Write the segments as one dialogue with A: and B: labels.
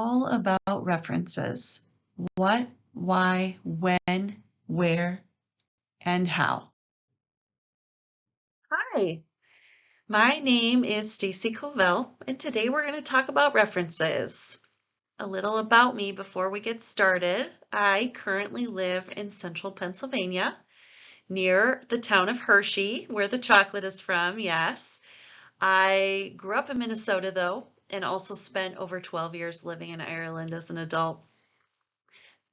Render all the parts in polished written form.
A: All about references. What, why, when, where, and how. Hi, my name is Stacey Covell, and today we're going to talk about references. A little about me before we get started. I currently live in central Pennsylvania, near the town of Hershey, where the chocolate is from, yes. I grew up in Minnesota, though, and also spent over 12 years living in Ireland as an adult.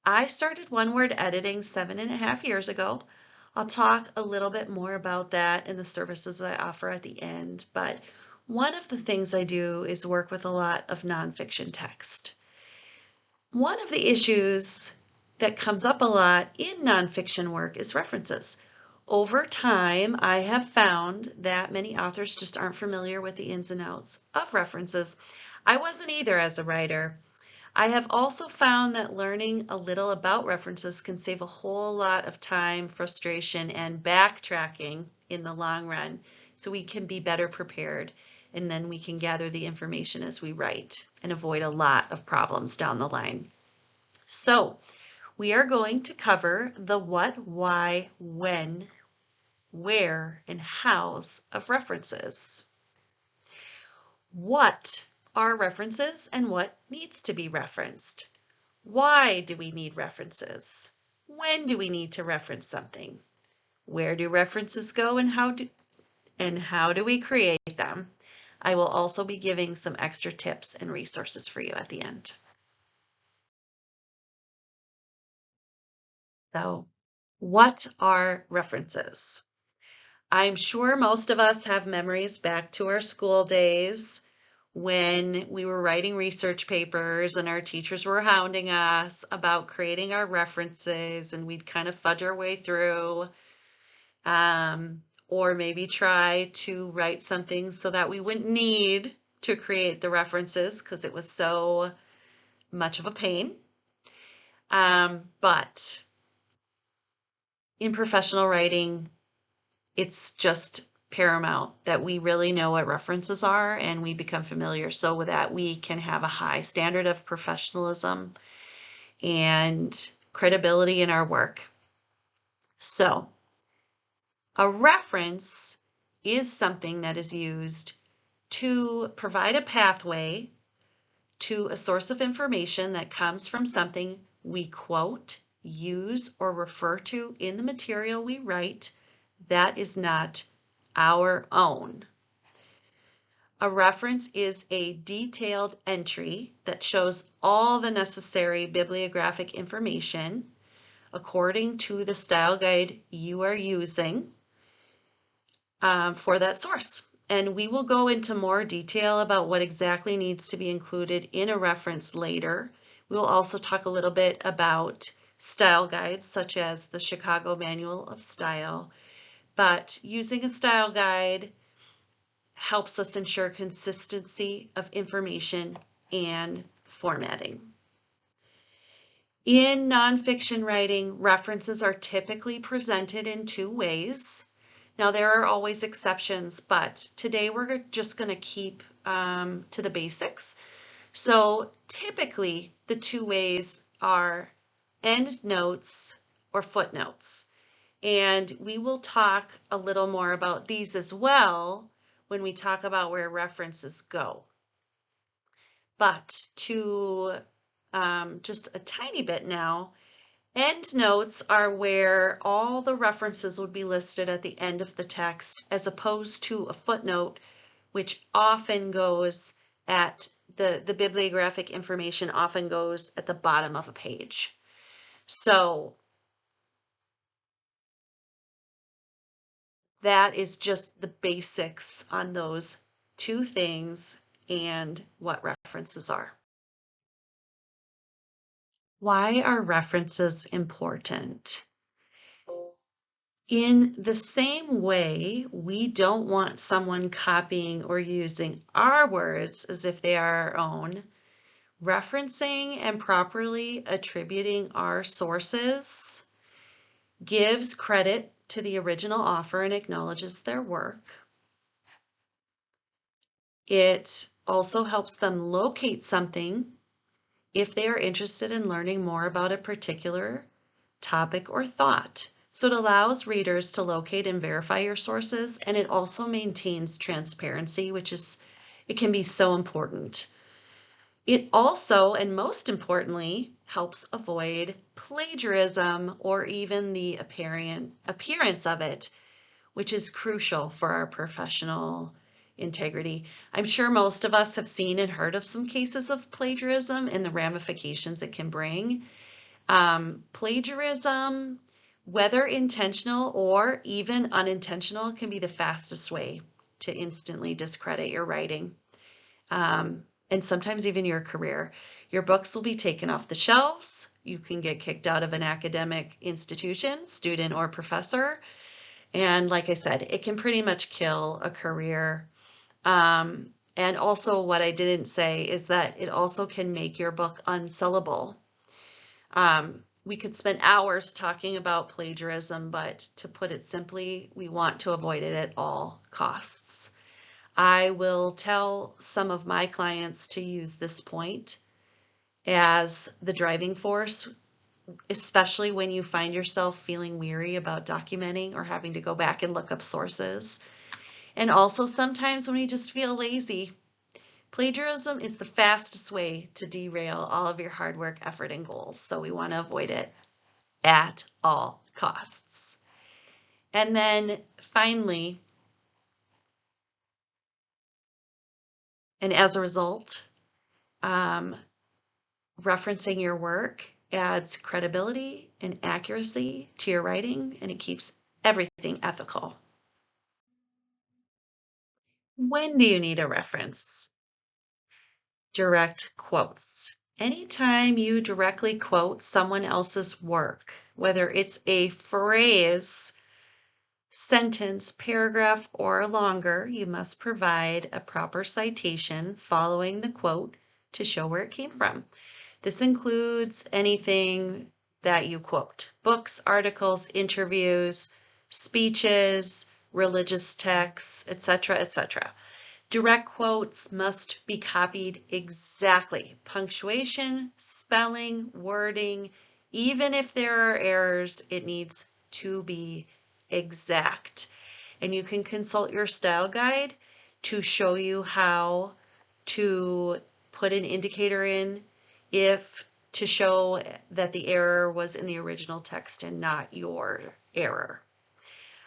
A: I started one-word editing 7.5 years ago. I'll talk a little bit more about that and the services I offer at the end, but one of the things I do is work with a lot of nonfiction text. One of the issues that comes up a lot in nonfiction work is references. Over time, I have found that many authors just aren't familiar with the ins and outs of references. I wasn't either as a writer. I have also found that learning a little about references can save a whole lot of time, frustration, and backtracking in the long run, so we can be better prepared, and then we can gather the information as we write and avoid a lot of problems down the line. So we are going to cover the what, why, when, where, and hows of references. What are references and what needs to be referenced? Why do we need references? When do we need to reference something? Where do references go and how do we create them? I will also be giving some extra tips and resources for you at the end. So, what are references? I'm sure most of us have memories back to our school days when we were writing research papers and our teachers were hounding us about creating our references, and we'd kind of fudge our way through, or maybe try to write something so that we wouldn't need to create the references because it was so much of a pain. But in professional writing, it's just paramount that we really know what references are and we become familiar so that we can have a high standard of professionalism and credibility in our work. So, a reference is something that is used to provide a pathway to a source of information that comes from something we quote, use, or refer to in the material we write that is not our own. A reference is a detailed entry that shows all the necessary bibliographic information according to the style guide you are using for that source. And we will go into more detail about what exactly needs to be included in a reference later. We will also talk a little bit about style guides such as the Chicago Manual of Style. But using a style guide helps us ensure consistency of information and formatting. In nonfiction writing, references are typically presented in two ways. Now, there are always exceptions, but today we're just going to keep to the basics. So typically, the two ways are endnotes or footnotes. And we will talk a little more about these as well when we talk about where references go. But to just a tiny bit now, endnotes are where all the references would be listed at the end of the text, as opposed to a footnote, which often goes at the bibliographic information often goes at the bottom of a page. So that is just the basics on those two things and what references are. Why are references important? In the same way, we don't want someone copying or using our words as if they are our own. Referencing and properly attributing our sources gives credit to the original author and acknowledges their work. It also helps them locate something if they are interested in learning more about a particular topic or thought. So it allows readers to locate and verify your sources, and it also maintains transparency, it can be so important. It also, and most importantly, helps avoid plagiarism or even the appearance of it, which is crucial for our professional integrity. I'm sure most of us have seen and heard of some cases of plagiarism and the ramifications it can bring. Plagiarism, whether intentional or even unintentional, can be the fastest way to instantly discredit your writing. And sometimes even your career. Your books will be taken off the shelves. You can get kicked out of an academic institution, student or professor. And like I said, it can pretty much kill a career. And also what I didn't say is that it also can make your book unsellable. We could spend hours talking about plagiarism, but to put it simply, we want to avoid it at all costs. I will tell some of my clients to use this point as the driving force, especially when you find yourself feeling weary about documenting or having to go back and look up sources. And also sometimes when we just feel lazy. Plagiarism is the fastest way to derail all of your hard work, effort, and goals. So we want to avoid it at all costs. And then finally, and as a result, referencing your work adds credibility and accuracy to your writing, and it keeps everything ethical. When do you need a reference? Direct quotes. Anytime you directly quote someone else's work, whether it's a phrase, sentence, paragraph, or longer, you must provide a proper citation following the quote to show where it came from. This includes anything that you quote: books, articles, interviews, speeches, religious texts, etc., etc. Direct quotes must be copied exactly. Punctuation, spelling, wording, even if there are errors, it needs to be exact. And you can consult your style guide to show you how to put an indicator in to show that the error was in the original text and not your error.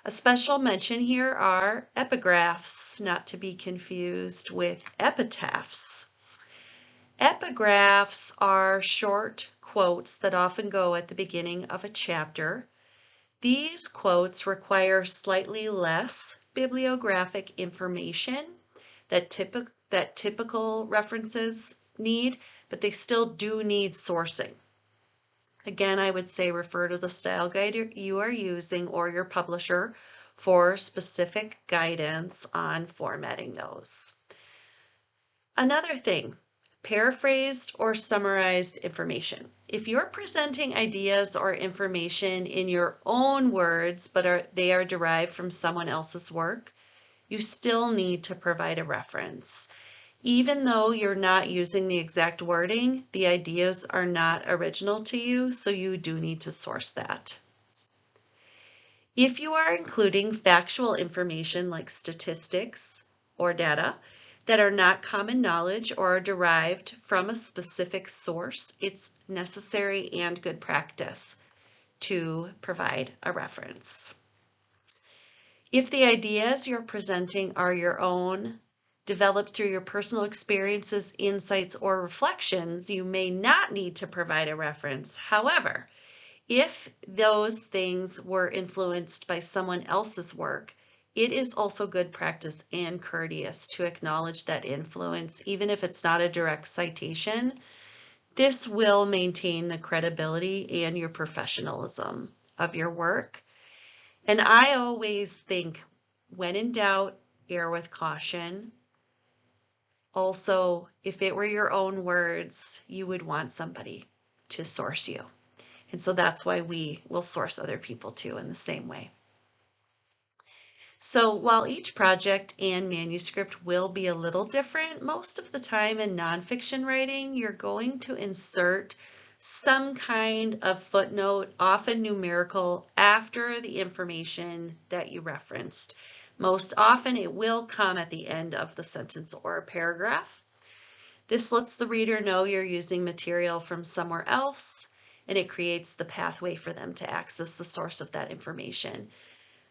A: A special mention here are epigraphs, not to be confused with epitaphs. Epigraphs are short quotes that often go at the beginning of a chapter. These quotes require slightly less bibliographic information that typical references need, but they still do need sourcing. Again, I would say refer to the style guide you are using or your publisher for specific guidance on formatting those. Another thing, paraphrased or summarized information. If you're presenting ideas or information in your own words, but they are derived from someone else's work, you still need to provide a reference. Even though you're not using the exact wording, the ideas are not original to you, so you do need to source that. If you are including factual information like statistics or data that are not common knowledge or are derived from a specific source, it's necessary and good practice to provide a reference. If the ideas you're presenting are your own, developed through your personal experiences, insights, or reflections, you may not need to provide a reference. However, if those things were influenced by someone else's work, it is also good practice and courteous to acknowledge that influence, even if it's not a direct citation. This will maintain the credibility and your professionalism of your work. And I always think, when in doubt, err with caution. Also, if it were your own words, you would want somebody to source you. And so that's why we will source other people too in the same way. So while each project and manuscript will be a little different, most of the time in nonfiction writing, you're going to insert some kind of footnote, often numerical, after the information that you referenced. Most often it will come at the end of the sentence or a paragraph. This lets the reader know you're using material from somewhere else, and it creates the pathway for them to access the source of that information.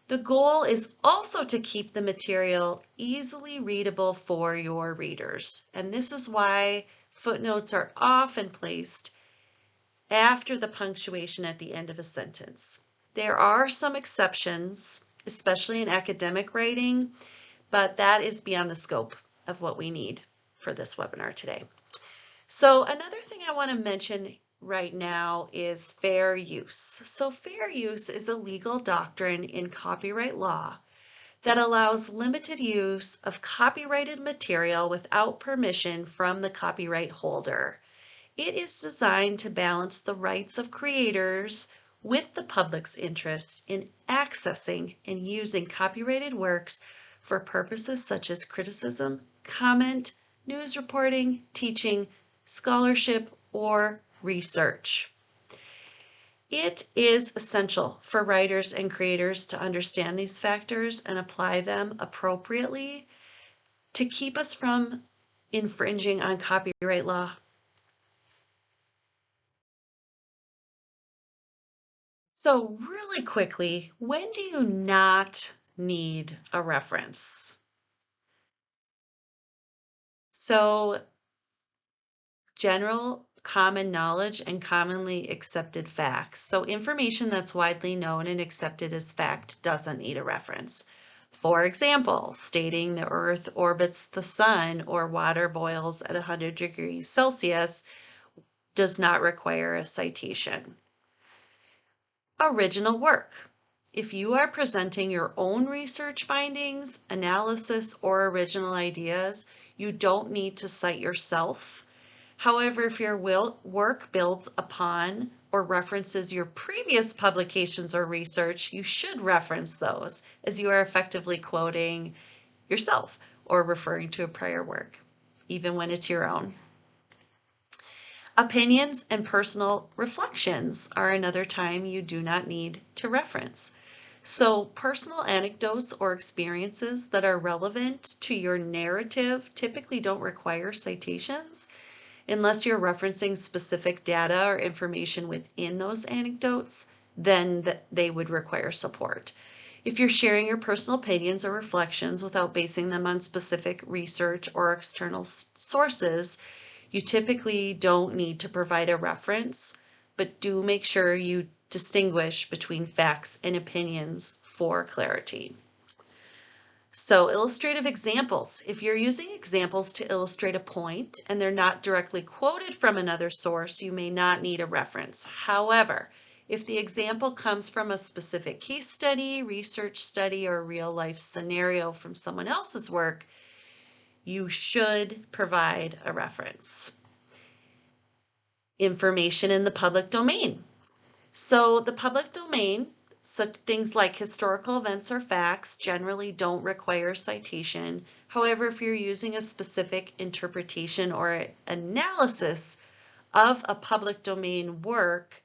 A: The goal is also to keep the material easily readable for your readers, and this is why footnotes are often placed after the punctuation at the end of a sentence. There are some exceptions, especially in academic writing, but that is beyond the scope of what we need for this webinar today. So another thing I want to mention right now is fair use. So fair use is a legal doctrine in copyright law that allows limited use of copyrighted material without permission from the copyright holder. It is designed to balance the rights of creators with the public's interest in accessing and using copyrighted works for purposes such as criticism, comment, news reporting, teaching, scholarship, or research. It is essential for writers and creators to understand these factors and apply them appropriately to keep us from infringing on copyright law. So really quickly, when do you not need a reference? So general common knowledge and commonly accepted facts. So information that's widely known and accepted as fact doesn't need a reference. For example, stating the Earth orbits the sun or water boils at 100 degrees Celsius does not require a citation. Original work. If you are presenting your own research findings, analysis, or original ideas, you don't need to cite yourself. However, if your work builds upon or references your previous publications or research, you should reference those as you are effectively quoting yourself or referring to a prior work, even when it's your own. Opinions and personal reflections are another time you do not need to reference. So personal anecdotes or experiences that are relevant to your narrative typically don't require citations unless you're referencing specific data or information within those anecdotes, then they would require support. If you're sharing your personal opinions or reflections without basing them on specific research or external sources, you typically don't need to provide a reference, but do make sure you distinguish between facts and opinions for clarity. So illustrative examples. If you're using examples to illustrate a point and they're not directly quoted from another source, you may not need a reference. However, if the example comes from a specific case study, research study, or real life scenario from someone else's work, you should provide a reference. Information in the public domain. So the public domain, such things like historical events or facts, generally don't require citation. However, if you're using a specific interpretation or analysis of a public domain work,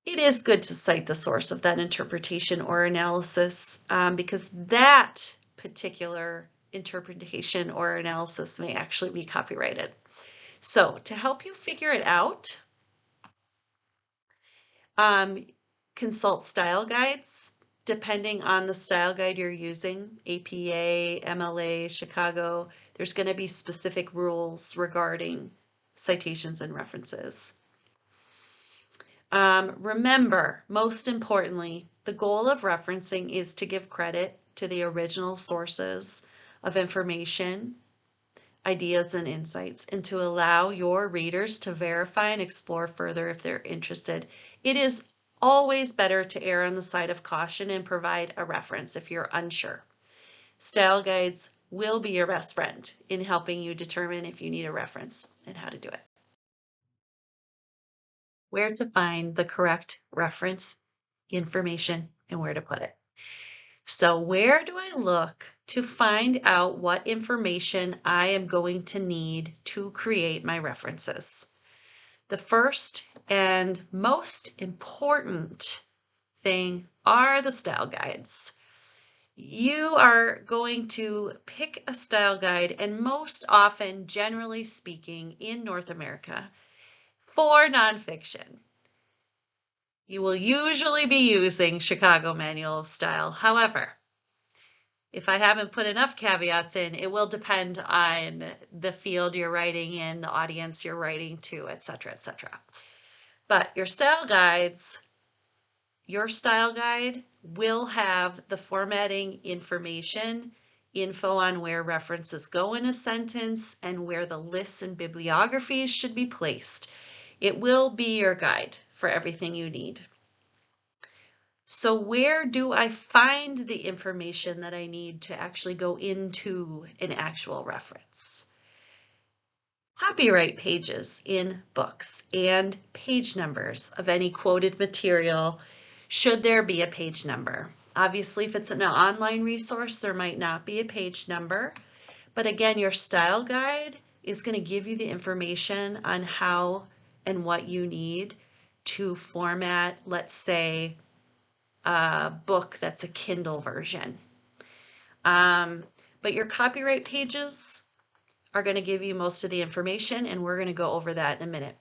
A: it is good to cite the source of that interpretation or analysis because that particular interpretation or analysis may actually be copyrighted. So to help you figure it out, consult style guides. Depending on the style guide you're using, APA, MLA, Chicago, there's going to be specific rules regarding citations and references. Remember, most importantly, the goal of referencing is to give credit to the original sources of information, ideas, and insights, and to allow your readers to verify and explore further if they're interested. It is always better to err on the side of caution and provide a reference if you're unsure. Style guides will be your best friend in helping you determine if you need a reference and how to do it. Where to find the correct reference information and where to put it. So where do I look to find out what information I am going to need to create my references? The first and most important thing are the style guides. You are going to pick a style guide, and most often, generally speaking, in North America, for nonfiction. You will usually be using Chicago Manual of Style. However, if I haven't put enough caveats in, it will depend on the field you're writing in, the audience you're writing to, etc., etc. But your style guides, your style guide will have the formatting information, info on where references go in a sentence, and where the lists and bibliographies should be placed. It will be your guide for everything you need. So where do I find the information that I need to actually go into an actual reference? Copyright pages in books and page numbers of any quoted material, should there be a page number. Obviously, if it's an online resource, there might not be a page number. But again, your style guide is going to give you the information on how and what you need to format, let's say, a book that's a Kindle version. But your copyright pages are going to give you most of the information, and we're going to go over that in a minute.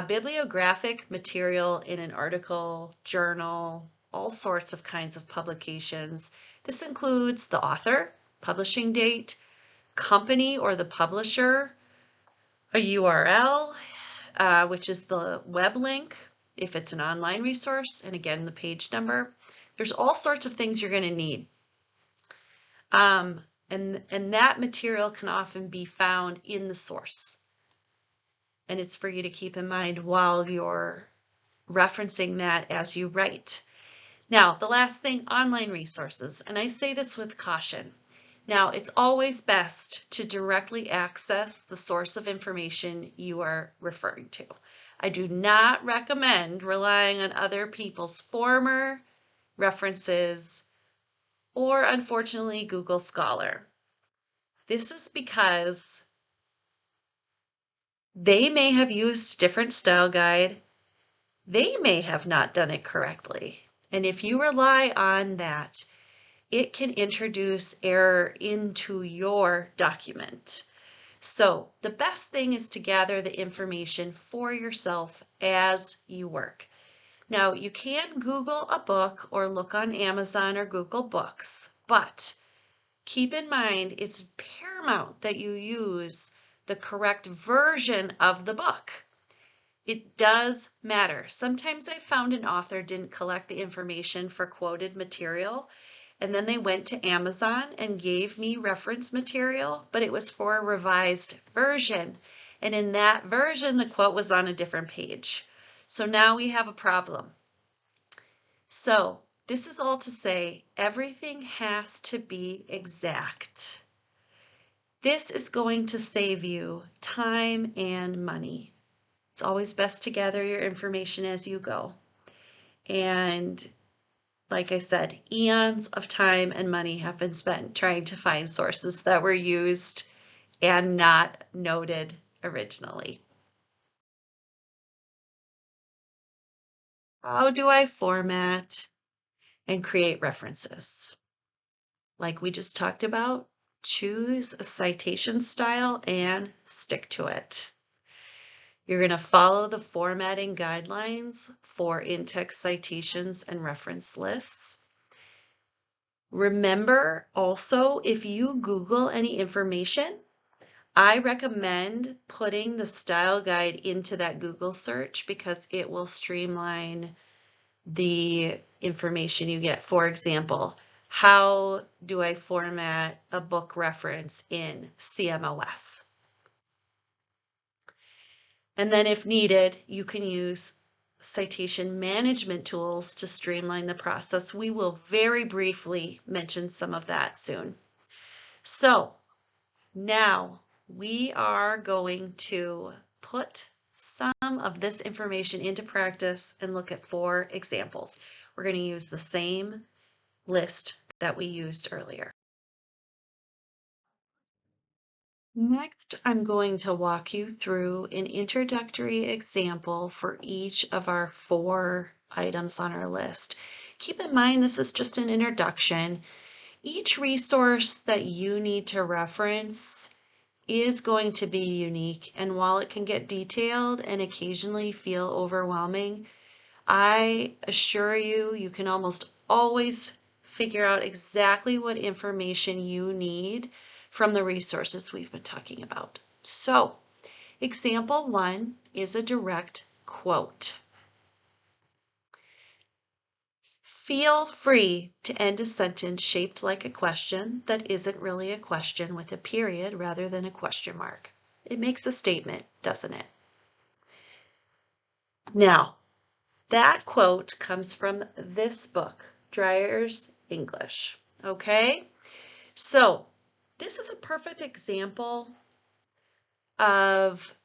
A: Bibliographic material in an article, journal, all sorts of kinds of publications. This includes the author, publishing date, company or the publisher, a URL, which is the web link if it's an online resource, and again, the page number. There's all sorts of things you're going to need. And that material can often be found in the source. And it's for you to keep in mind while you're referencing that as you write. Now, the last thing, online resources. And I say this with caution. Now, it's always best to directly access the source of information you are referring to. I do not recommend relying on other people's former references or, unfortunately, Google Scholar. This is because they may have used different style guide. They may have not done it correctly. And if you rely on that, it can introduce error into your document. So the best thing is to gather the information for yourself as you work. Now, you can Google a book or look on Amazon or Google Books, but keep in mind it's paramount that you use the correct version of the book. It does matter. Sometimes I found an author didn't collect the information for quoted material, and then they went to Amazon and gave me reference material, but it was for a revised version. And in that version, the quote was on a different page. So now we have a problem. So this is all to say everything has to be exact. This is going to save you time and money. It's always best to gather your information as you go. And like I said, eons of time and money have been spent trying to find sources that were used and not noted originally. How do I format and create references? Like we just talked about, choose a citation style and stick to it. You're going to follow the formatting guidelines for in-text citations and reference lists. Remember also, if you Google any information, I recommend putting the style guide into that Google search because it will streamline the information you get. For example, how do I format a book reference in CMOS? And then if needed, you can use citation management tools to streamline the process. We will very briefly mention some of that soon. So now we are going to put some of this information into practice and look at 4 examples. We're going to use the same list that we used earlier. Next, I'm going to walk you through an introductory example for each of our 4 items on our list. Keep in mind this is just an introduction. Each resource that you need to reference is going to be unique, and while it can get detailed and occasionally feel overwhelming, I assure you, you can almost always figure out exactly what information you need from the resources we've been talking about. So, example 1 is a direct quote. Feel free to end a sentence shaped like a question that isn't really a question with a period rather than a question mark. It makes a statement, doesn't it? Now, that quote comes from this book, Dreyer's English. Okay? So, this is a perfect example of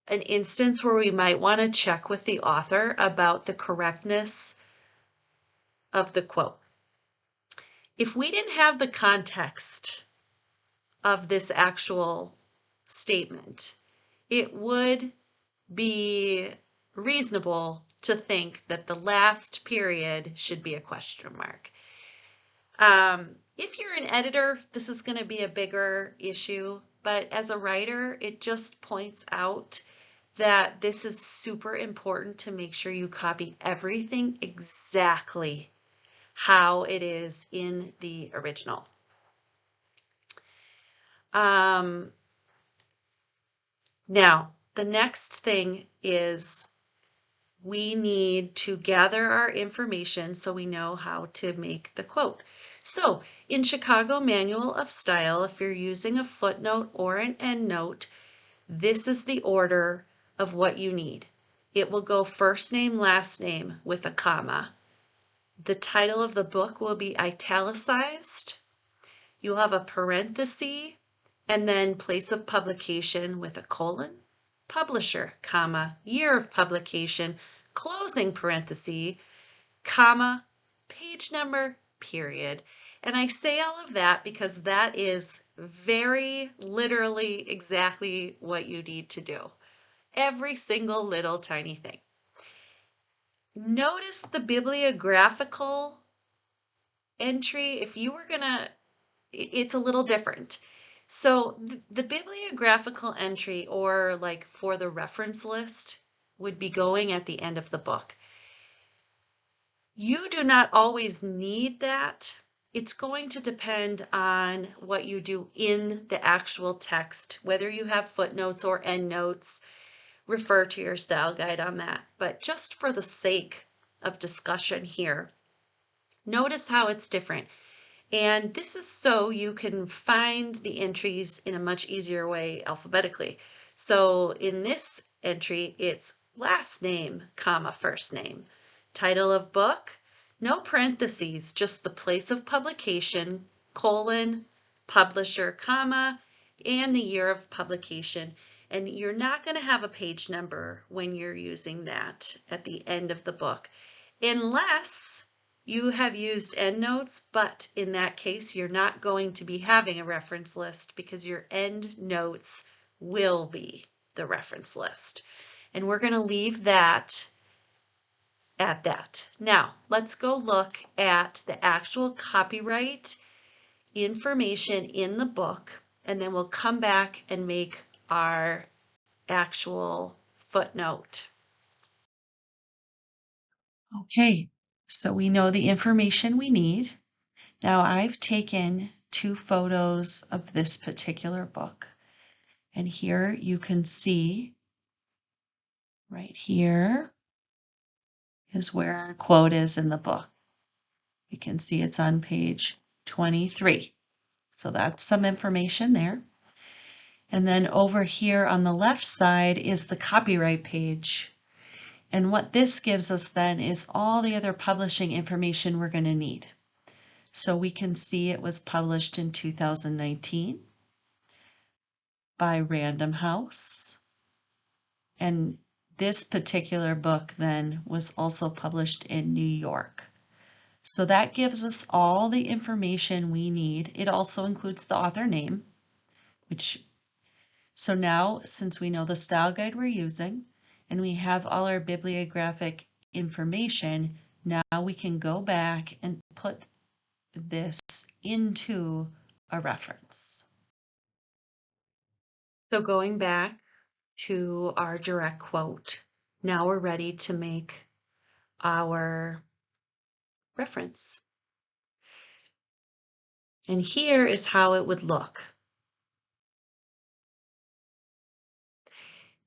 A: an instance where we might want to check with the author about the correctness of the quote. If we didn't have the context of this actual statement, it would be reasonable to think that the last period should be a question mark. If you're an editor, this is going to be a bigger issue, but as a writer, it just points out that this is super important to make sure you copy everything exactly how it is in the original. Now, the next thing is we need to gather our information so we know how to make the quote. So in Chicago Manual of Style, if you're using a footnote or an endnote, this is the order of what you need. It will go first name, last name with a comma. The title of the book will be italicized. You'll have a parenthesis and then place of publication with a colon, publisher, comma, year of publication, closing parenthesis, comma, page number, period. And I say all of that because that is very literally exactly what you need to do. Every single little tiny thing. Notice the bibliographical entry. If you were gonna, it's a little different. So the bibliographical entry, or like for the reference list, would be going at the end of the book. You do not always need that. It's going to depend on what you do in the actual text, whether you have footnotes or endnotes. Refer to your style guide on that. But just for the sake of discussion here, notice how it's different. And this is so you can find the entries in a much easier way alphabetically. So in this entry, it's last name, comma, first name. Title of book, no parentheses, just the place of publication, colon, publisher, comma, and the year of publication. And you're not going to have a page number when you're using that at the end of the book, unless you have used endnotes, but in that case, you're not going to be having a reference list because your endnotes will be the reference list. And we're going to leave that at that. Now, let's go look at the actual copyright information in the book, and then we'll come back and make our actual footnote. Okay, so we know the information we need. Now I've taken 2 photos of this particular book, and here you can see right here is where our quote is in the book. You can see it's on page 23. So that's some information there. And then over here on the left side is the copyright page. And what this gives us then is all the other publishing information we're going to need. So we can see it was published in 2019 by Random House. And this particular book then was also published in New York. So that gives us all the information we need. It also includes the author name, so now, since we know the style guide we're using and we have all our bibliographic information, now we can go back and put this into a reference. So going back to our direct quote, now we're ready to make our reference. And here is how it would look.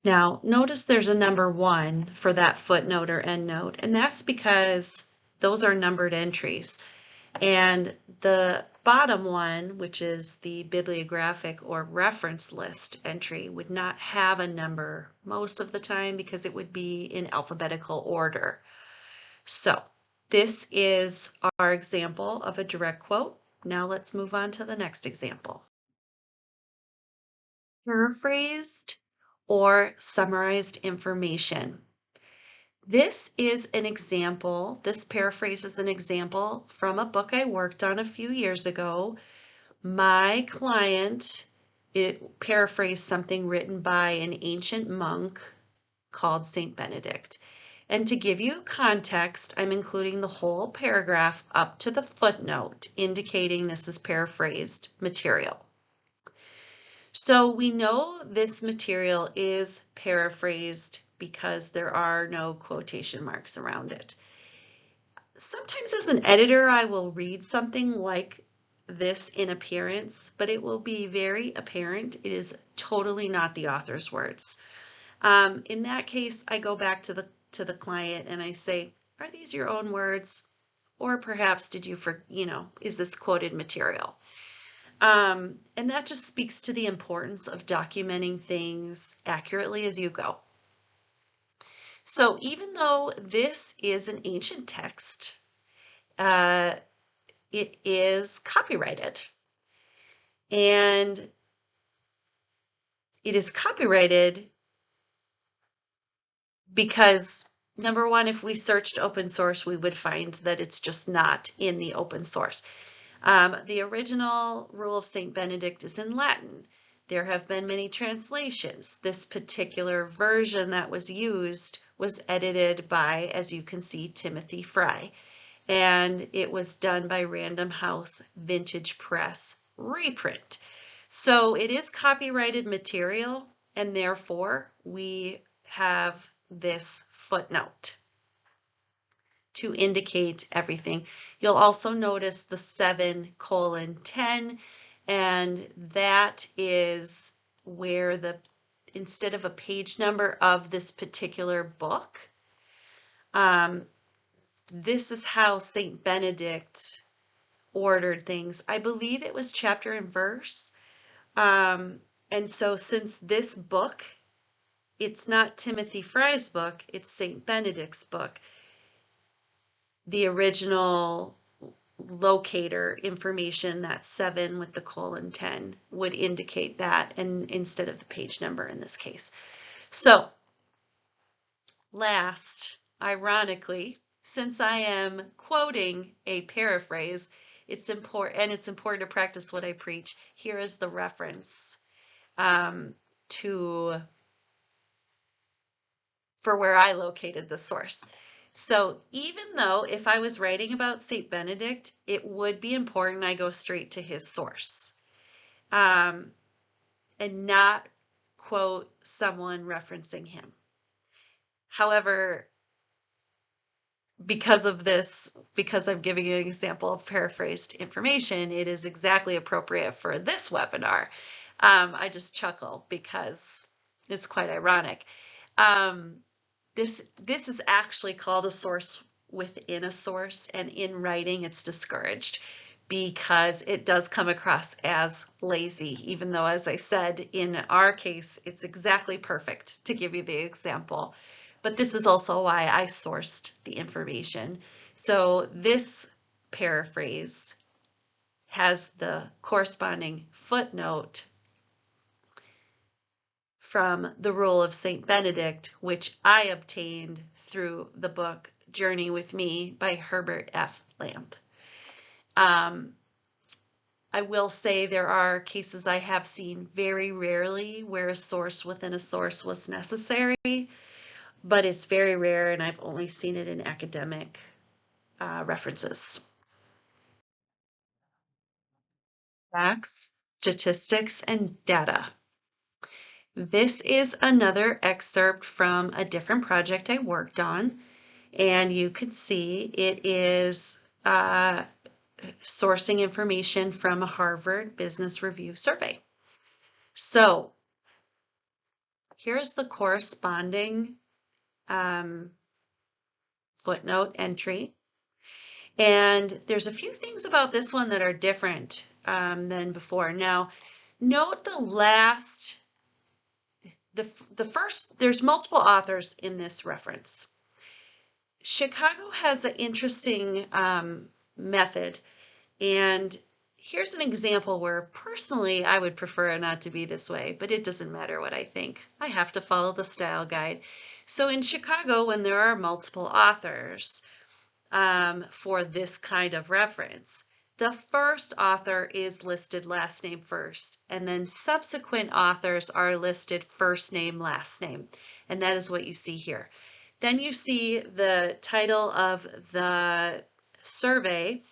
A: Now, notice there's a number 1 for that footnote or endnote, and that's because those are numbered entries. And the bottom one, which is the bibliographic or reference list entry, would not have a number most of the time because it would be in alphabetical order. So this is our example of a direct quote. Now let's move on to the next example. Paraphrased or summarized information. This is an example, this paraphrase is an example from a book I worked on a few years ago. My client paraphrased something written by an ancient monk called Saint Benedict. And to give you context, I'm including the whole paragraph up to the footnote, indicating this is paraphrased material. So we know this material is paraphrased because there are no quotation marks around it. Sometimes as an editor, I will read something like this in appearance, but it will be very apparent. It is totally not the author's words. In that case, I go back to the client and I say, are these your own words? Or perhaps is this quoted material? And that just speaks to the importance of documenting things accurately as you go. So even though this is an ancient text, it is copyrighted. And it is copyrighted because, number one, if we searched open source, we would find that it's just not in the open source. The original Rule of St. Benedict is in Latin. There have been many translations. This particular version that was used was edited by, as you can see, Timothy Fry, and it was done by Random House Vintage Press reprint. So it is copyrighted material, and therefore we have this footnote to indicate everything. You'll also notice the 7:10, and that is where instead of a page number of this particular book, this is how St. Benedict ordered things. I believe it was chapter and verse. And so since this book, it's not Timothy Fry's book, it's St. Benedict's book, the original locator information, that 7 with the :10, would indicate that, and instead of the page number in this case. So last, ironically, since I am quoting a paraphrase, it's important to practice what I preach. Here is the reference for where I located the source. So even though if I was writing about St. Benedict, it would be important I go straight to his source and not quote someone referencing him. However, because I'm giving you an example of paraphrased information, it is exactly appropriate for this webinar. I just chuckle because it's quite ironic. This is actually called a source within a source, and in writing it's discouraged because it does come across as lazy, even though, as I said, in our case, it's exactly perfect to give you the example. But this is also why I sourced the information. So this paraphrase has the corresponding footnote from the Rule of St. Benedict, which I obtained through the book Journey with Me by Herbert F. lamp. I will say there are cases I have seen very rarely where a source within a source was necessary, but it's very rare, and I've only seen it in academic references. Facts, statistics, and data. This is another excerpt from a different project I worked on, and you can see it is sourcing information from a Harvard Business Review survey. So here's the corresponding footnote entry. And there's a few things about this one that are different than before. Now, note the first, there's multiple authors in this reference. Chicago has an interesting method, and here's an example where personally I would prefer it not to be this way, but it doesn't matter what I think. I have to follow the style guide. So in Chicago, when there are multiple authors for this kind of reference, the first author is listed last name first, and then subsequent authors are listed first name, last name, and that is what you see here. Then you see the title of the survey,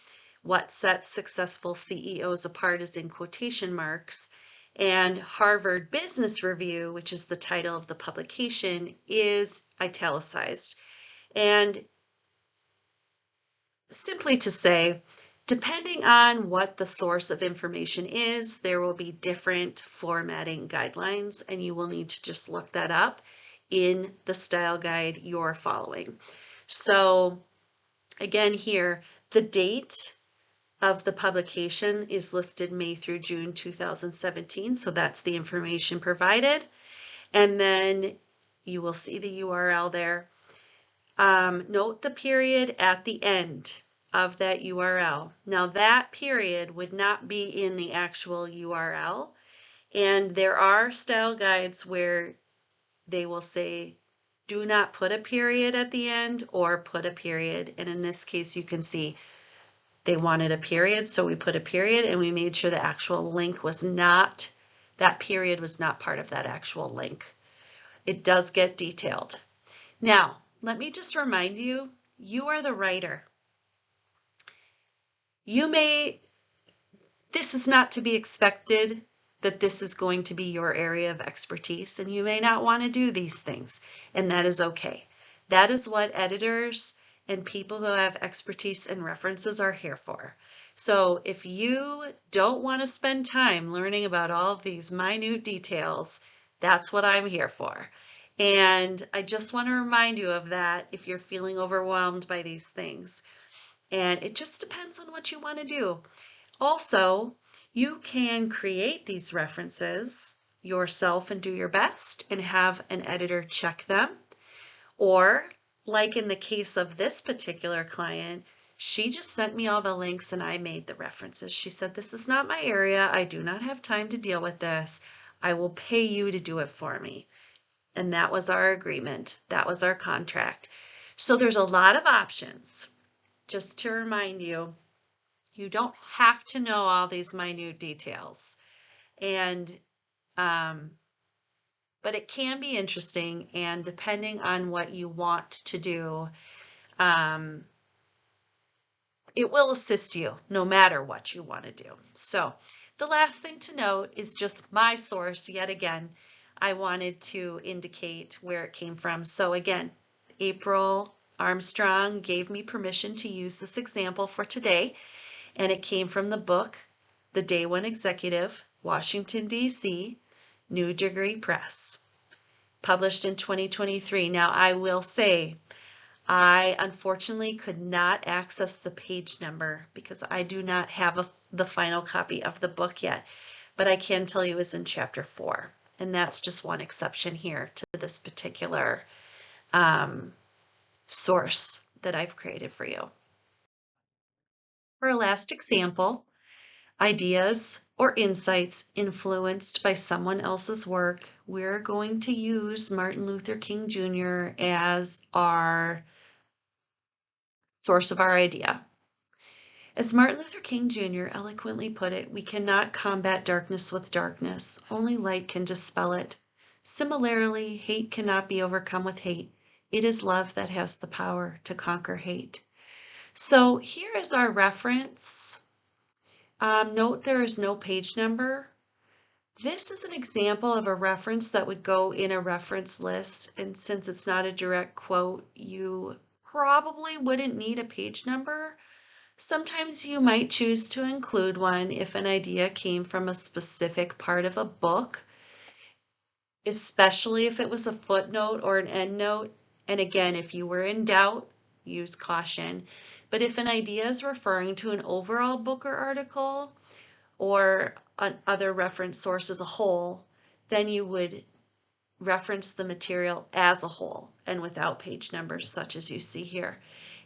A: What Sets Successful CEOs Apart, is in quotation marks, and Harvard Business Review, which is the title of the publication, is italicized. And simply to say, depending on what the source of information is, there will be different formatting guidelines, and you will need to just look that up in the style guide you're following. So again here, the date of the publication is listed May through June 2017, so that's the information provided. And then you will see the URL there. Note the period at the end of that URL. Now that period would not be in the actual URL, and there are style guides where they will say do not put a period at the end or put a period, and in this case you can see they wanted a period, so we put a period, and we made sure the actual link was not, that period was not part of that actual link. It does get detailed. Now, let me just remind you, you are the writer. This is not to be expected that this is going to be your area of expertise, and you may not want to do these things, and that is okay. That is what editors and people who have expertise and references are here for. So if you don't want to spend time learning about all of these minute details, that's what I'm here for. And I just want to remind you of that if you're feeling overwhelmed by these things. And it just depends on what you want to do. Also, you can create these references yourself and do your best and have an editor check them. Or, like in the case of this particular client, she just sent me all the links and I made the references. She said, this is not my area. I do not have time to deal with this. I will pay you to do it for me. And that was our agreement. That was our contract. So there's a lot of options. Just to remind you, you don't have to know all these minute details. And but it can be interesting, and depending on what you want to do, it will assist you no matter what you want to do. So the last thing to note is just my source. Yet again, I wanted to indicate where it came from. So again, April Armstrong gave me permission to use this example for today, and it came from the book, The Day One Executive, Washington, D.C., New Degree Press, published in 2023. Now, I will say, I unfortunately could not access the page number because I do not have the final copy of the book yet, but I can tell you it's in chapter 4, and that's just one exception here to this particular source that I've created for you. For a last example, ideas or insights influenced by someone else's work, we're going to use Martin Luther King Jr. as our source of our idea. As Martin Luther King Jr. eloquently put it, we cannot combat darkness with darkness. Only light can dispel it. Similarly, hate cannot be overcome with hate. It is love that has the power to conquer hate. So here is our reference. Note there is no page number. This is an example of a reference that would go in a reference list, and since it's not a direct quote, you probably wouldn't need a page number. Sometimes you might choose to include one if an idea came from a specific part of a book, especially if it was a footnote or an endnote. And again, if you were in doubt, use caution. But if an idea is referring to an overall book or article or other reference source as a whole, then you would reference the material as a whole and without page numbers such as you see here.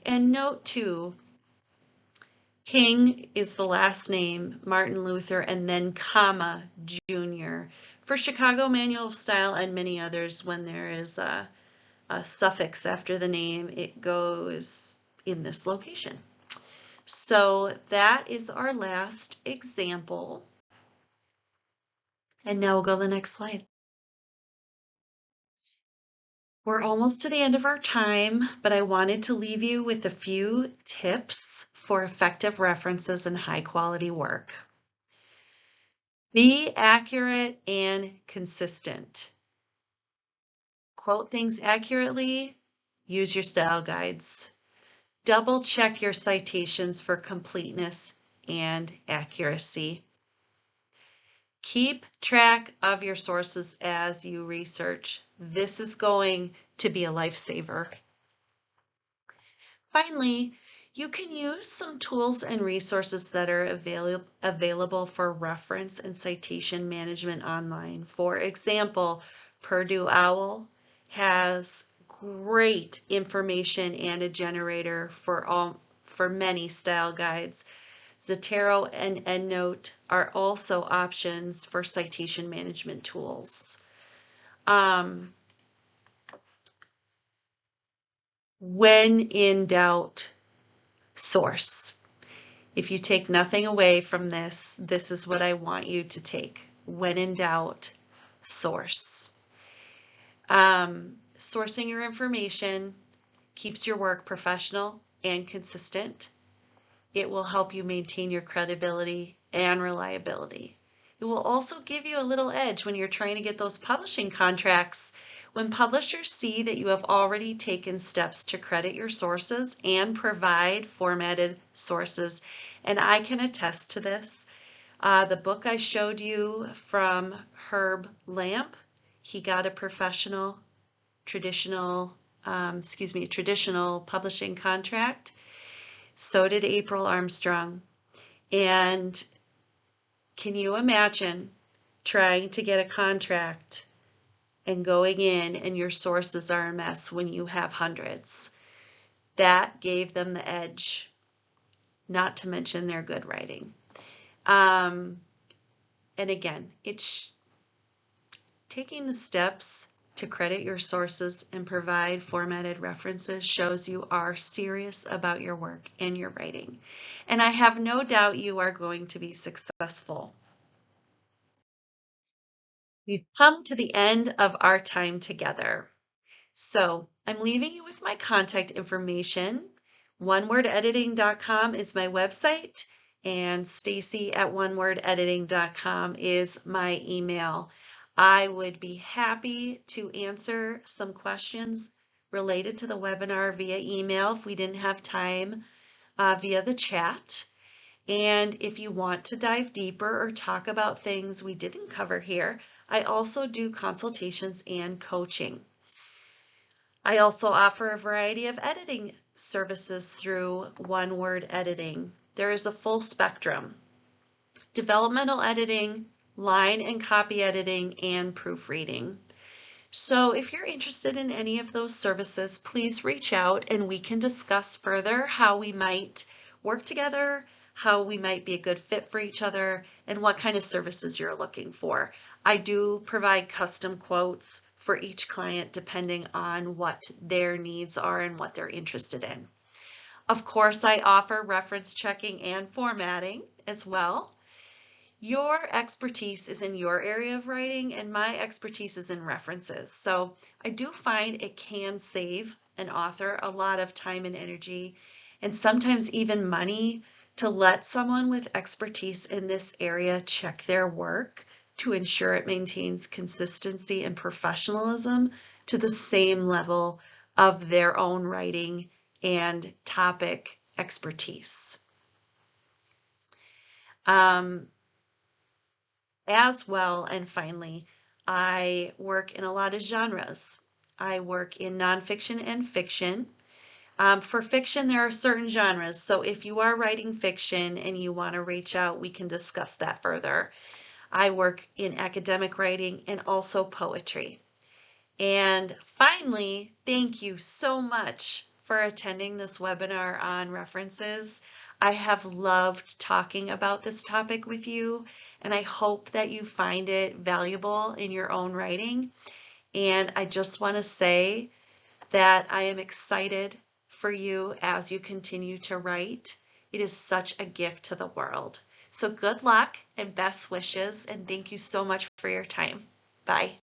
A: And note too, King is the last name, Martin Luther, and then comma, Jr. For Chicago Manual of Style and many others, when there is a suffix after the name, it goes in this location. So that is our last example. And now we'll go to the next slide. We're almost to the end of our time, but I wanted to leave you with a few tips for effective references and high quality work. Be accurate and consistent. Quote things accurately, use your style guides. Double check your citations for completeness and accuracy. Keep track of your sources as you research. This is going to be a lifesaver. Finally, you can use some tools and resources that are available for reference and citation management online. For example, Purdue OWL has great information and a generator for many style guides. Zotero and EndNote are also options for citation management tools. When in doubt, source. If you take nothing away from this, this is what I want you to take. When in doubt, source. Sourcing your information keeps your work professional and consistent. It will help you maintain your credibility and reliability. It will also give you a little edge when you're trying to get those publishing contracts. When publishers see that you have already taken steps to credit your sources and provide formatted sources, and I can attest to this. The book I showed you from Herb Lamp, he got a traditional publishing contract. So did April Armstrong. And can you imagine trying to get a contract and going in and your sources are a mess when you have hundreds? That gave them the edge, not to mention their good writing. And again, it's taking the steps to credit your sources and provide formatted references shows you are serious about your work and your writing. And I have no doubt you are going to be successful. We've come to the end of our time together. So I'm leaving you with my contact information. OneWordEditing.com is my website, and Stacey at OneWordEditing.com is my email. I would be happy to answer some questions related to the webinar via email if we didn't have time via the chat. And if you want to dive deeper or talk about things we didn't cover here, I also do consultations and coaching. I also offer a variety of editing services through One Word Editing. There is a full spectrum: developmental editing, line and copy editing, and proofreading. So if you're interested in any of those services, please reach out and we can discuss further how we might work together, how we might be a good fit for each other, and what kind of services you're looking for. I do provide custom quotes for each client depending on what their needs are and what they're interested in. Of course, I offer reference checking and formatting as well. Your expertise is in your area of writing, and my expertise is in references. So I do find it can save an author a lot of time and energy, and sometimes even money, to let someone with expertise in this area check their work to ensure it maintains consistency and professionalism to the same level of their own writing and topic expertise. As well, and finally, I work in a lot of genres. I work in nonfiction and fiction. For fiction, there are certain genres, so if you are writing fiction and you want to reach out, we can discuss that further. I work in academic writing and also poetry. And finally, thank you so much for attending this webinar on references. I have loved talking about this topic with you, and I hope that you find it valuable in your own writing. And I just want to say that I am excited for you as you continue to write. It is such a gift to the world. So good luck and best wishes, and thank you so much for your time. Bye.